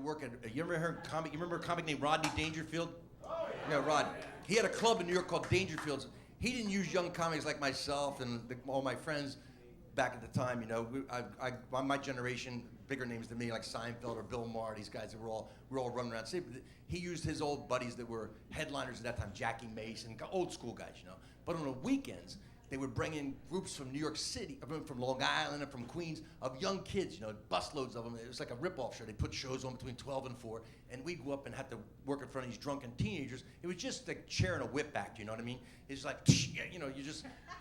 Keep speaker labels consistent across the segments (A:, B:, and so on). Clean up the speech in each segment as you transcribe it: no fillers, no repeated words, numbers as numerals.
A: work at. You ever heard comic? You remember a comic named Rodney Dangerfield? Oh yeah. Yeah, Rodney. He had a club in New York called Dangerfield's. He didn't use young comics like myself and all my friends back at the time. You know, my generation, bigger names than me, like Seinfeld or Bill Maher. These guys that were all running around. He used his old buddies that were headliners at that time, Jackie Mason, old school guys, you know. But on the weekends, they would bring in groups from New York City, from Long Island and from Queens, of young kids, you know, busloads of them. It was like a rip-off show. They put shows on between 12 and 4, and we'd go up and have to work in front of these drunken teenagers. It was just like chair and a whip act, you know what I mean? It's like, you know,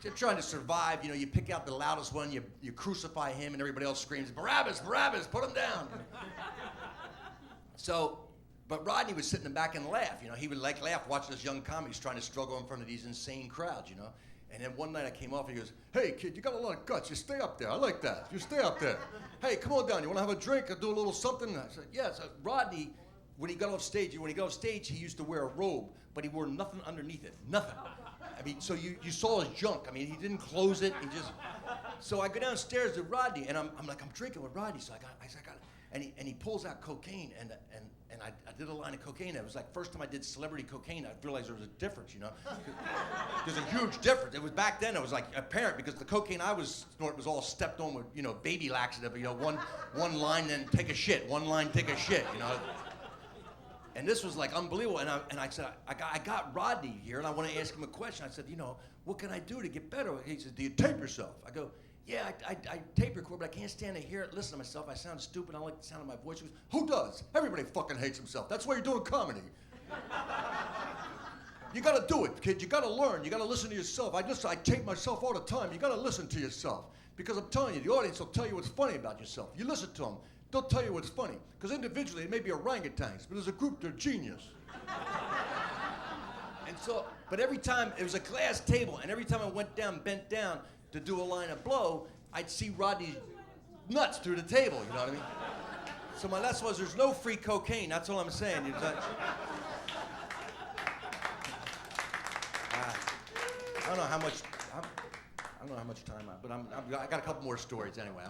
A: you're trying to survive. You know, you pick out the loudest one, you crucify him, and everybody else screams, Barabbas, Barabbas, put him down. So, but Rodney would sit in the back and laugh. You know, he would like laugh watching this young comics trying to struggle in front of these insane crowds, you know? And then one night I came off and he goes, hey kid, you got a lot of guts. You stay up there. I like that. You stay up there. Hey, come on down. You want to have a drink or do a little something? I said, yeah. So Rodney, when he got off stage, he used to wear a robe, but he wore nothing underneath it. Nothing. I mean, so you saw his junk. I mean, he didn't close it. So I go downstairs to Rodney, and I'm drinking with Rodney. So I got it. And he pulls out cocaine, and I did a line of cocaine. It was like first time I did celebrity cocaine, I realized there was a difference, you know. There's a huge difference. It was back then. It was like apparent because the cocaine I was snorting was all stepped on with, you know, baby laxative. You know, one line, then take a shit. One line, take a shit. You know. And this was like unbelievable. And I said, I got Rodney here, and I want to ask him a question. I said, you know, what can I do to get better? He said, do you tape yourself? I go, yeah, I tape record, but I can't stand to hear it, listen to myself. I sound stupid. I don't like the sound of my voice. He goes, who does? Everybody fucking hates himself. That's why you're doing comedy. You gotta do it, kid. You gotta learn. You gotta listen to yourself. I tape myself all the time. You gotta listen to yourself. Because I'm telling you, the audience will tell you what's funny about yourself. You listen to them, they'll tell you what's funny. Because individually, they may be orangutans, but as a group, they're genius. And so, but every time, it was a glass table, and every time I bent down, to do a line of blow, I'd see Rodney's nuts through the table, you know what I mean? So my lesson was there's no free cocaine, that's all I'm saying. I don't know how much time, but I got a couple more stories anyway.